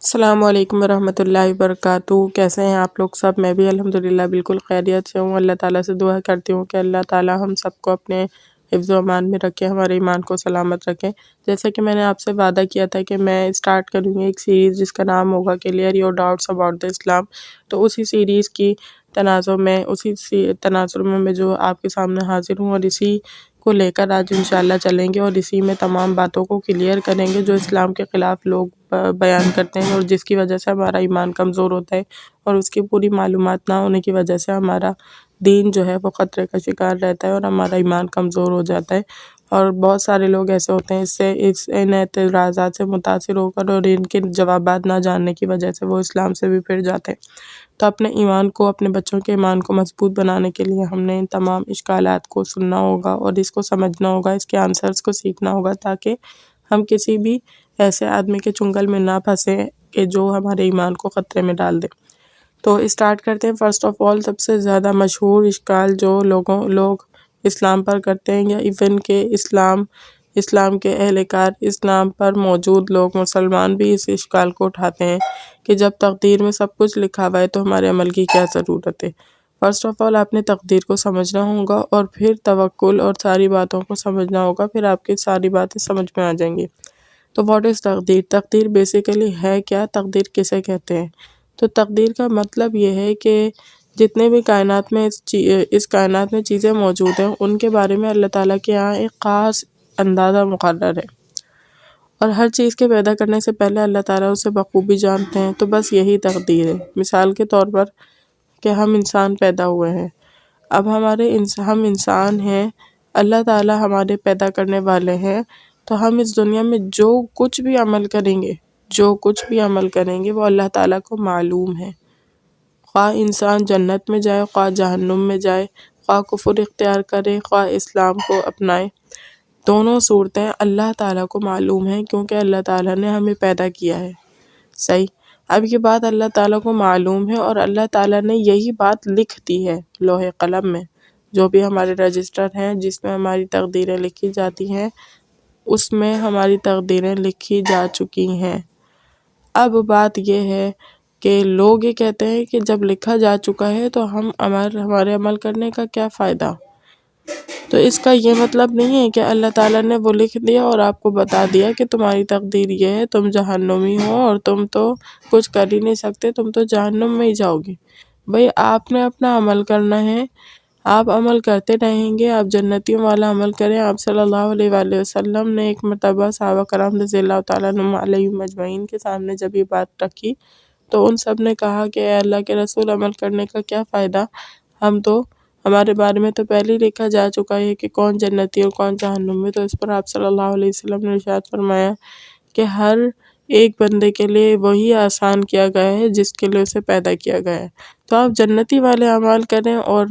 السلام علیکم ورحمۃ اللہ وبرکاتہ۔ کیسے ہیں آپ لوگ سب؟ میں بھی الحمدللہ بالکل خیریت سے ہوں۔ اللہ تعالیٰ سے دعا کرتی ہوں کہ اللہ تعالیٰ ہم سب کو اپنے حفظ و امان میں رکھے، ہمارے ایمان کو سلامت رکھے۔ جیسا کہ میں نے آپ سے وعدہ کیا تھا کہ میں اسٹارٹ کروں گی ایک سیریز جس کا نام ہوگا clear your doubts about the Islam, تو اسی سیریز کی تناظر میں جو آپ کے سامنے حاضر ہوں، اور اسی کو لے کر آج انشاءاللہ چلیں گے، اور اسی میں تمام باتوں کو کلیئر کریں گے جو اسلام کے خلاف لوگ بیان کرتے ہیں، اور جس کی وجہ سے ہمارا ایمان کمزور ہوتا ہے، اور اس کی پوری معلومات نہ ہونے کی وجہ سے ہمارا دین جو ہے وہ خطرے کا شکار رہتا ہے، اور ہمارا ایمان کمزور ہو جاتا ہے۔ اور بہت سارے لوگ ایسے ہوتے ہیں ان اعتراضات سے متاثر ہو کر اور ان کے جوابات نہ جاننے کی وجہ سے وہ اسلام سے بھی پھر جاتے ہیں۔ تو اپنے ایمان کو، اپنے بچوں کے ایمان کو مضبوط بنانے کے لیے ہم نے ان تمام اشکالات کو سننا ہوگا، اور اس کو سمجھنا ہوگا، اس کے آنسرز کو سیکھنا ہوگا، تاکہ ہم کسی بھی ایسے آدمی کے چنگل میں نہ پھنسیں کہ جو ہمارے ایمان کو خطرے میں ڈال دے۔ تو اسٹارٹ کرتے ہیں۔ فرسٹ آف آل، سب سے زیادہ مشہور اشکال جو لوگ اسلام پر کرتے ہیں، یا ایون کہ اسلام کے اہلکار، اسلام پر موجود لوگ، مسلمان بھی اس اشکال کو اٹھاتے ہیں کہ جب تقدیر میں سب کچھ لکھا ہوا ہے تو ہمارے عمل کی کیا ضرورت ہے۔ فرسٹ آف آل، آپ نے تقدیر کو سمجھنا ہوگا، اور پھر توکل اور ساری باتوں کو سمجھنا ہوگا، پھر آپ کی ساری باتیں سمجھ میں آ جائیں گی۔ تو واٹ از تقدیر؟ تقدیر بیسیکلی ہے کیا؟ تقدیر کسے کہتے ہیں؟ تو تقدیر کا مطلب یہ ہے کہ جتنے بھی اس کائنات میں چیزیں موجود ہیں، ان کے بارے میں اللہ تعالیٰ کے یہاں ایک خاص اندازہ مقرر ہے، اور ہر چیز کے پیدا کرنے سے پہلے اللہ تعالیٰ اسے بخوبی جانتے ہیں۔ تو بس یہی تقدیر ہے۔ مثال کے طور پر کہ ہم انسان پیدا ہوئے ہیں، اب ہم انسان ہیں، اللہ تعالیٰ ہمارے پیدا کرنے والے ہیں، تو ہم اس دنیا میں جو کچھ بھی عمل کریں گے وہ اللہ تعالیٰ کو معلوم ہے۔ خواہ انسان جنت میں جائے، خواہ جہنم میں جائے، خواہ کفر اختیار کرے، خواہ اسلام کو اپنائے، دونوں صورتیں اللہ تعالیٰ کو معلوم ہیں، کیونکہ اللہ تعالیٰ نے ہمیں پیدا کیا ہے۔ صحیح؟ اب یہ بات اللہ تعالیٰ کو معلوم ہے، اور اللہ تعالیٰ نے یہی بات لکھ دی ہے لوح قلم میں، جو بھی ہمارے رجسٹر ہیں جس میں ہماری تقدیریں لکھی جاتی ہیں، اس میں ہماری تقدیریں لکھی جا چکی ہیں۔ اب بات یہ ہے کہ لوگ یہ کہتے ہیں کہ جب لکھا جا چکا ہے تو ہمارے عمل کرنے کا کیا فائدہ؟ تو اس کا یہ مطلب نہیں ہے کہ اللہ تعالیٰ نے وہ لکھ دیا اور آپ کو بتا دیا کہ تمہاری تقدیر یہ ہے، تم جہنمی ہو، اور تم تو کچھ کر ہی نہیں سکتے، تم تو جہنم میں ہی جاؤ گے۔ بھئی، آپ نے اپنا عمل کرنا ہے، آپ عمل کرتے رہیں گے، آپ جنتیوں والا عمل کریں۔ آپ صلی اللہ علیہ وآلہ وسلم نے ایک مرتبہ صحابہ کرام رضی اللہ تعالیٰ عنہم علیہم اجمعین کے سامنے جب یہ بات رکھی، تو ان سب نے کہا کہ اے اللہ کے رسول، عمل کرنے کا کیا فائدہ؟ ہمارے بارے میں تو پہلے ہی لکھا جا چکا ہے کہ کون جنتی اور کون جہنم میں۔ تو اس پر آپ صلی اللہ علیہ وسلم نے ارشاد فرمایا کہ ہر ایک بندے کے لیے وہی آسان کیا گیا ہے جس کے لیے اسے پیدا کیا گیا ہے۔ تو آپ جنتی والے اعمال کریں، اور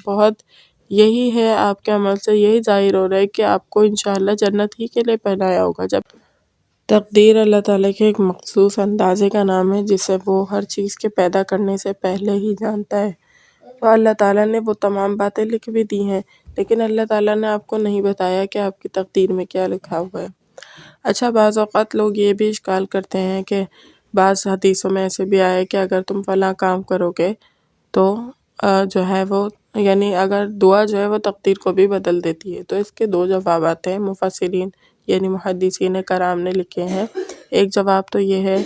بہت یہی ہے، آپ کے عمل سے یہی ظاہر ہو رہا ہے کہ آپ کو انشاءاللہ جنت ہی کے لیے پہنایا ہوگا۔ جب تقدیر اللہ تعالیٰ کے ایک مخصوص اندازے کا نام ہے جسے وہ ہر چیز کے پیدا کرنے سے پہلے ہی جانتا ہے، تو اللہ تعالیٰ نے وہ تمام باتیں لکھ بھی دی ہیں، لیکن اللہ تعالیٰ نے آپ کو نہیں بتایا کہ آپ کی تقدیر میں کیا لکھا ہوا ہے۔ اچھا، بعض اوقات لوگ یہ بھی اشکال کرتے ہیں کہ بعض حدیثوں میں ایسے بھی آیا ہے کہ اگر تم فلاں کام کرو گے تو جو ہے وہ، یعنی اگر دعا جو ہے وہ تقدیر کو بھی بدل دیتی ہے۔ تو اس کے دو جوابات ہیں، مفسرین یعنی محدثین کرام نے لکھے ہیں۔ ایک جواب تو یہ ہے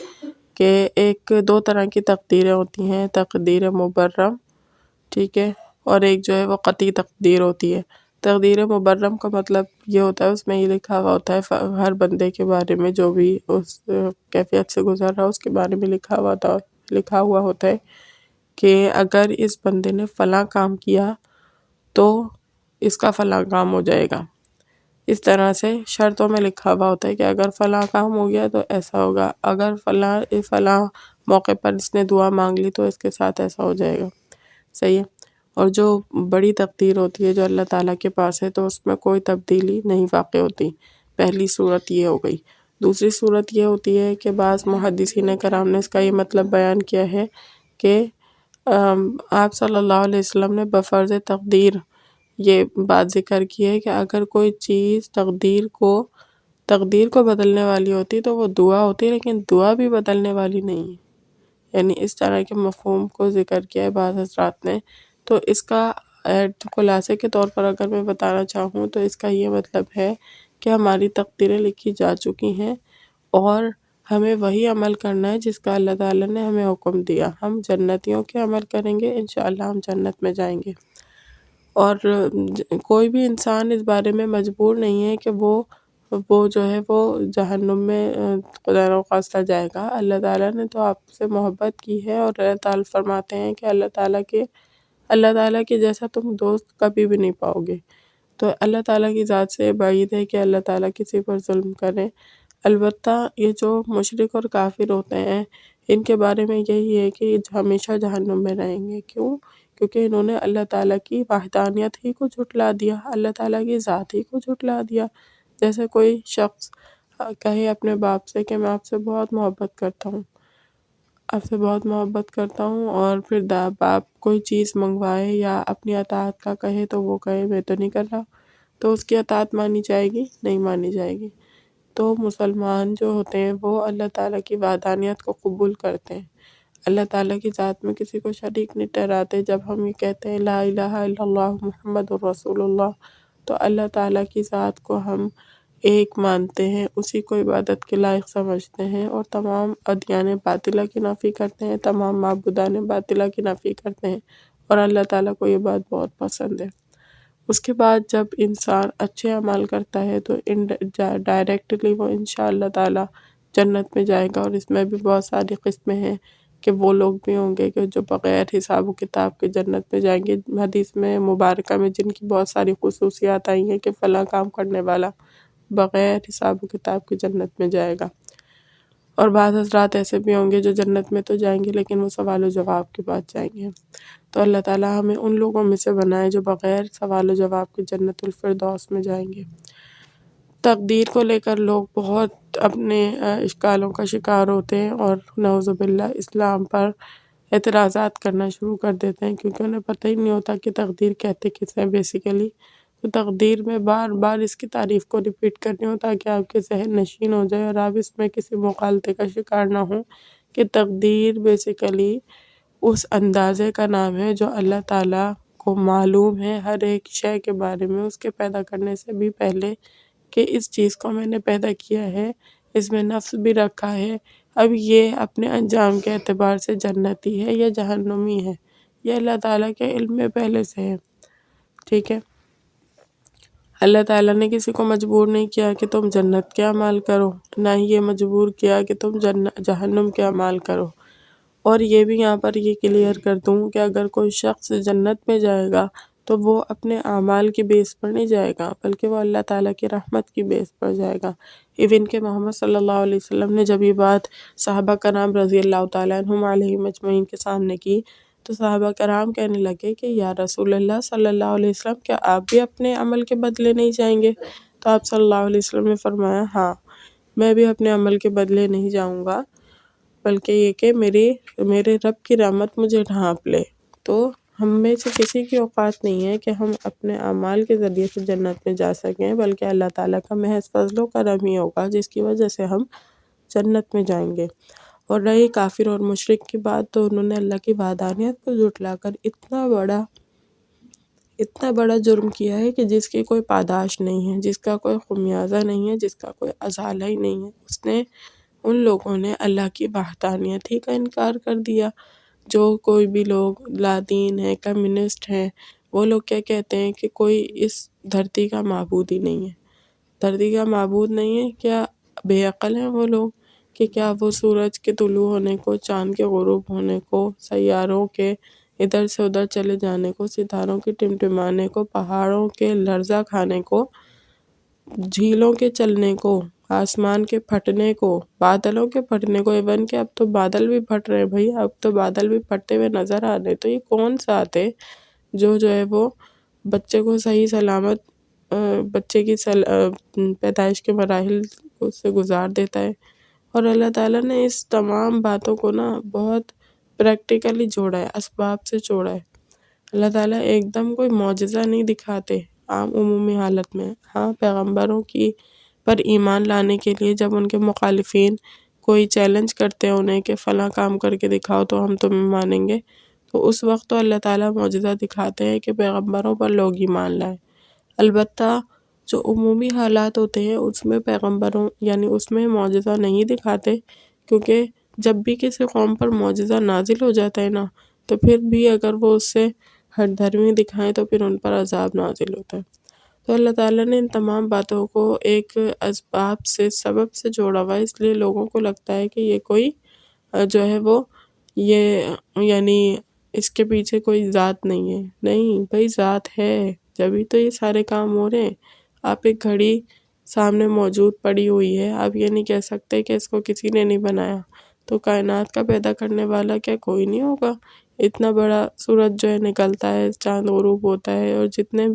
کہ دو طرح کی تقدیریں ہوتی ہیں، تقدیر مبرم، ٹھیک ہے، اور ایک جو ہے وہ قطعی تقدیر ہوتی ہے۔ تقدیر مبرم کا مطلب یہ ہوتا ہے، اس میں یہ لکھا ہوا ہوتا ہے ہر بندے کے بارے میں، جو بھی اس کیفیت سے گزر رہا ہے اس کے بارے میں لکھا ہوا ہوتا ہے کہ اگر اس بندے نے فلاں کام کیا تو اس کا فلاں کام ہو جائے گا۔ اس طرح سے شرطوں میں لکھا ہوا ہوتا ہے کہ اگر فلاں کام ہو گیا تو ایسا ہوگا، اگر فلاں موقع پر اس نے دعا مانگ لی تو اس کے ساتھ ایسا ہو جائے گا۔ صحیح ہے؟ اور جو بڑی تقدیر ہوتی ہے جو اللہ تعالیٰ کے پاس ہے، تو اس میں کوئی تبدیلی نہیں واقع ہوتی۔ پہلی صورت یہ ہو گئی۔ دوسری صورت یہ ہوتی ہے کہ بعض محدثین کرام نے اس کا یہ مطلب بیان کیا ہے کہ آپ صلی اللہ علیہ وسلم نے بفرض تقدیر یہ بات ذکر کی ہے کہ اگر کوئی چیز تقدیر کو تقدیر کو بدلنے والی ہوتی تو وہ دعا ہوتی، لیکن دعا بھی بدلنے والی نہیں ہے۔ یعنی اس طرح کے مفہوم کو ذکر کیا ہے بعض حضرات نے۔ تو اس کا خلاصے کے طور پر اگر میں بتانا چاہوں تو اس کا یہ مطلب ہے کہ ہماری تقدیریں لکھی جا چکی ہیں اور ہمیں وہی عمل کرنا ہے جس کا اللہ تعالیٰ نے ہمیں حکم دیا۔ ہم جنتیوں کے عمل کریں گے، انشاءاللہ ہم جنت میں جائیں گے۔ اور کوئی بھی انسان اس بارے میں مجبور نہیں ہے کہ وہ جو ہے وہ جہنم میں خدا نخواستہ جائے گا۔ اللہ تعالیٰ نے تو آپ سے محبت کی ہے، اور اللہ تعالیٰ فرماتے ہیں کہ اللہ تعالیٰ کے جیسا تم دوست کبھی بھی نہیں پاؤ گے۔ تو اللہ تعالیٰ کی ذات سے بعید ہے کہ اللہ تعالیٰ کسی پر ظلم کریں۔ البتہ یہ جو مشرک اور کافر ہوتے ہیں، ان کے بارے میں یہی ہے کہ یہ ہمیشہ جہنم میں رہیں گے۔ کیوں؟ کیونکہ انہوں نے اللہ تعالیٰ کی وحدانیت ہی کو جھٹلا دیا، اللہ تعالیٰ کی ذات ہی کو جھٹلا دیا۔ جیسے کوئی شخص کہے اپنے باپ سے کہ میں آپ سے بہت محبت کرتا ہوں، اور پھر باپ کوئی چیز منگوائے یا اپنی اطاعت کا کہے تو وہ کہے میں تو نہیں کر رہا، تو اس کی اطاعت مانی جائے گی؟ نہیں مانی جائے گی۔ تو مسلمان جو ہوتے ہیں وہ اللہ تعالیٰ کی وحدانیت کو قبول کرتے ہیں، اللہ تعالیٰ کی ذات میں کسی کو شریک نہیں ٹھہراتے۔ جب ہم یہ کہتے ہیں لا الہ الا اللہ محمد الرسول اللہ، تو اللہ تعالیٰ کی ذات کو ہم ایک مانتے ہیں، اسی کو عبادت کے لائق سمجھتے ہیں، اور تمام ادیان باطلہ کی نفی کرتے ہیں، تمام معبودان باطلہ کی نفی کرتے ہیں، اور اللہ تعالیٰ کو یہ بات بہت پسند ہے۔ اس کے بعد جب انسان اچھے عمل کرتا ہے تو ڈائریکٹلی وہ انشاءاللہ تعالیٰ جنت میں جائے گا، اور اس میں بھی بہت ساری قسمیں ہیں کہ وہ لوگ بھی ہوں گے کہ جو بغیر حساب و کتاب کے جنت میں جائیں گے۔ حدیث میں مبارکہ میں جن کی بہت ساری خصوصیات آئی ہیں کہ فلاں کام کرنے والا بغیر حساب و کتاب کے جنت میں جائے گا، اور بعض حضرات ایسے بھی ہوں گے جو جنت میں تو جائیں گے لیکن وہ سوال و جواب کے بعد جائیں گے۔ تو اللہ تعالیٰ ہمیں ان لوگوں میں سے بنائے جو بغیر سوال و جواب کے جنت الفردوس میں جائیں گے۔ تقدیر کو لے کر لوگ بہت اپنے اشکالوں کا شکار ہوتے ہیں، اور نعوذ باللہ اسلام پر اعتراضات کرنا شروع کر دیتے ہیں، کیونکہ انہیں پتہ ہی نہیں ہوتا کہ تقدیر کہتے کس ہیں بیسیکلی۔ تو تقدیر میں بار بار اس کی تعریف کو ریپیٹ کرنی ہو تاکہ آپ کے ذہن نشین ہو جائے اور آپ اس میں کسی مغالطے کا شکار نہ ہوں کہ تقدیر بیسیکلی اس اندازے کا نام ہے جو اللہ تعالیٰ کو معلوم ہے ہر ایک شے کے بارے میں، اس کے پیدا کرنے سے بھی پہلے، کہ اس چیز کو میں نے پیدا کیا ہے، اس میں نفس بھی رکھا ہے، اب یہ اپنے انجام کے اعتبار سے جنتی ہے یا جہنمی ہے، یہ اللہ تعالیٰ کے علم میں پہلے سے ہے۔ ٹھیک ہے، اللہ تعالیٰ نے کسی کو مجبور نہیں کیا کہ تم جنت کے اعمال کرو، نہ ہی یہ مجبور کیا کہ تم جہنم کے اعمال کرو۔ اور یہ بھی یہاں پر یہ کلیئر کر دوں کہ اگر کوئی شخص جنت میں جائے گا تو وہ اپنے اعمال کی بیس پر نہیں جائے گا، بلکہ وہ اللہ تعالیٰ کی رحمت کی بیس پر جائے گا۔ ایون کہ محمد صلی اللہ علیہ وسلم نے جب یہ بات صحابہ کرام رضی اللہ تعالیٰ عنہم علیہم اجمعین کے سامنے کی تو صحابہ کرام کہنے لگے کہ یا رسول اللہ صلی اللہ علیہ وسلم، کیا آپ بھی اپنے عمل کے بدلے نہیں جائیں گے؟ تو آپ صلی اللہ علیہ وسلم نے فرمایا ہاں، میں بھی اپنے عمل کے بدلے نہیں جاؤں گا، بلکہ یہ کہ میرے رب کی رحمت مجھے ڈھانپ لے۔ تو ہم میں سے کسی کی اوقات نہیں ہے کہ ہم اپنے اعمال کے ذریعے سے جنت میں جا سکیں، بلکہ اللہ تعالیٰ کا محض فضل و کرم ہی ہوگا جس کی وجہ سے ہم جنت میں جائیں گے۔ اور رہی کافر اور مشرک کی بات، تو انہوں نے اللہ کی وحدانیت کو جھٹلا کر اتنا بڑا جرم کیا ہے کہ جس کی کوئی پاداش نہیں ہے، جس کا کوئی خمیازہ نہیں ہے، جس کا کوئی ازالہ ہی نہیں ہے۔ ان لوگوں نے اللہ کی وحدانیت ہی کا انکار کر دیا۔ جو کوئی بھی لوگ لادین ہیں، کمیونسٹ ہیں، وہ لوگ کیا کہتے ہیں کہ کوئی اس دھرتی کا معبود ہی نہیں ہے۔ دھرتی کا معبود نہیں ہے؟ کیا بے عقل ہیں وہ لوگ کہ کیا وہ سورج کے طلوع ہونے کو، چاند کے غروب ہونے کو، سیاروں کے ادھر سے ادھر چلے جانے کو، ستاروں کے ٹمٹمانے کو، پہاڑوں کے لرزہ کھانے کو، جھیلوں کے چلنے کو، آسمان کے پھٹنے کو، بادلوں کے پھٹنے کو، ایون کہ اب تو بادل بھی پھٹ رہے ہیں بھائی، اب تو بادل بھی پھٹتے ہوئے نظر آ رہے، تو یہ کون سا آتے جو ہے وہ بچے کو صحیح سلامت بچے کی پیدائش کے مراحل سے گزار دیتا ہے۔ اور اللہ تعالیٰ نے اس تمام باتوں کو نا بہت پریکٹیکلی جوڑا ہے، اسباب سے جوڑا ہے۔ اللہ تعالیٰ ایک دم کوئی معجزہ نہیں دکھاتے عام عمومی حالت میں۔ ہاں، پیغمبروں کی پر ایمان لانے کے لیے جب ان کے مخالفین کوئی چیلنج کرتے ہیں انہیں کہ فلاں کام کر کے دکھاؤ تو ہم تمہیں مانیں گے، تو اس وقت تو اللہ تعالیٰ معجزہ دکھاتے ہیں کہ پیغمبروں پر لوگ ایمان لائیں۔ البتہ جو عمومی حالات ہوتے ہیں اس میں پیغمبروں یعنی اس میں معجزہ نہیں دکھاتے، کیونکہ جب بھی کسی قوم پر معجزہ نازل ہو جاتا ہے نا، تو پھر بھی اگر وہ اس سے ہٹ دھرمی دکھائیں تو پھر ان پر عذاب نازل ہوتا ہے۔ تو اللہ تعالیٰ نے ان تمام باتوں کو ایک اسباب سے سبب سے جوڑا ہوا ہے، اس لیے لوگوں کو لگتا ہے کہ یہ کوئی جو ہے وہ یہ یعنی اس کے پیچھے کوئی ذات نہیں ہے۔ نہیں بھائی، ذات ہے، جبھی تو یہ سارے کام ہو رہے ہیں۔ آپ ایک گھڑی سامنے موجود پڑی ہوئی ہے، آپ یہ نہیں کہہ سکتے کہ اس کو کسی نے نہیں بنایا، تو کائنات کا پیدا کرنے والا کیا کوئی نہیں ہوگا؟ اتنا بڑا سورج جو ہے نکلتا ہے، چاند غروب ہوتا ہے، اور جتنے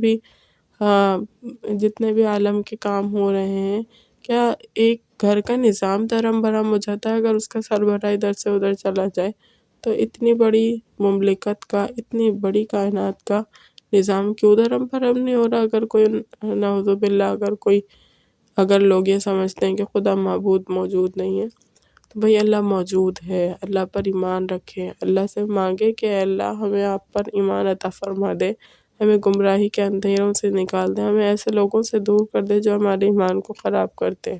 بھی عالم کے کام ہو رہے ہیں، کیا ایک گھر کا نظام درہم برہم ہو جاتا ہے اگر اس کا سربراہ ادھر سے ادھر چلا جائے؟ تو اتنی بڑی مملکت کا، اتنی بڑی کائنات کا نظام کیوں درہم برہم نہیں ہو رہا؟ اگر کوئی نعوذ باللہ اگر لوگ یہ سمجھتے ہیں کہ خدا معبود موجود نہیں ہے، تو بھئی اللہ موجود ہے۔ اللہ پر ایمان رکھیں، اللہ سے مانگے کہ اے اللہ ہمیں آپ پر ایمان عطا فرما دے، ہمیں گمراہی کے اندھیروں سے نکال دے، ہمیں ایسے لوگوں سے دور کر دے جو ہمارے ایمان کو خراب کرتے ہیں،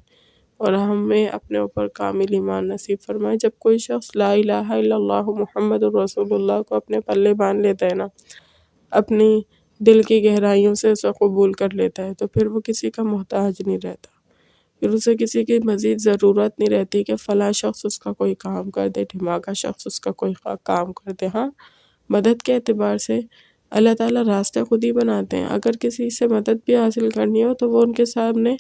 اور ہمیں اپنے اوپر کامل ایمان نصیب فرمائے۔ جب کوئی شخص لا الہ الا اللہ محمد الرسول اللہ کو اپنے پلے باندھ لیتا ہے نا، اپنی دل کی گہرائیوں سے اسے قبول کر لیتا ہے، تو پھر وہ کسی کا محتاج نہیں رہتا، پھر اسے کسی کی مزید ضرورت نہیں رہتی کہ فلاں شخص اس کا کوئی کام کر دے، ڈھماکا شخص اس کا کوئی کام کر دے۔ ہاں، مدد کے اعتبار سے اللہ تعالیٰ راستے خود ہی بناتے ہیں۔ اگر کسی سے مدد بھی حاصل کرنی ہو تو وہ ان کے سامنے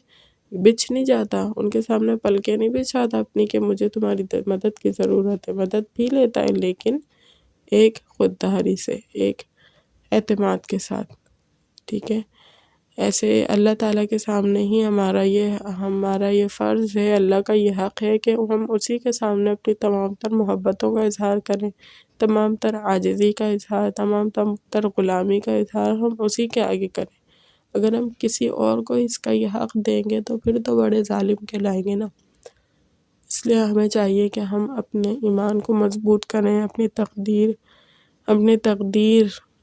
بچھ نہیں جاتا، ان کے سامنے پلکیں نہیں بچھاتا اپنی کہ مجھے تمہاری مدد کی ضرورت ہے، مدد بھی لیتا ہے لیکن ایک خودداری سے، ایک اعتماد کے ساتھ، ٹھیک ہے؟ ایسے اللہ تعالیٰ کے سامنے ہی ہمارا یہ فرض ہے، اللہ کا یہ حق ہے کہ ہم اسی کے سامنے اپنی تمام تر محبتوں کا اظہار کریں، تمام تر عاجزی کا اظہار، تمام تر غلامی کا اظہار ہم اسی کے آگے کریں۔ اگر ہم کسی اور کو اس کا یہ حق دیں گے تو پھر تو بڑے ظالم کہلائیں گے نا۔ اس لیے ہمیں چاہیے کہ ہم اپنے ایمان کو مضبوط کریں، اپنی تقدیر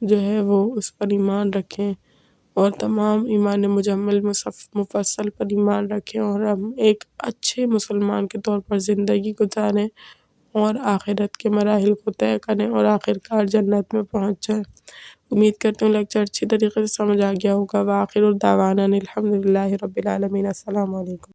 جو ہے وہ اس پر ایمان رکھیں، اور تمام ایمان مجمل مفصل پر ایمان رکھیں، اور ہم ایک اچھے مسلمان کے طور پر زندگی گزاریں اور آخرت کے مراحل کو طے کریں اور آخرکار جنت میں پہنچ جائیں۔ امید کرتے ہوں لیکچر اچھی طریقے سے سمجھ آ گیا ہوگا۔ وآخر دعوانا الحمدللہ رب العالمین۔ السلام علیکم۔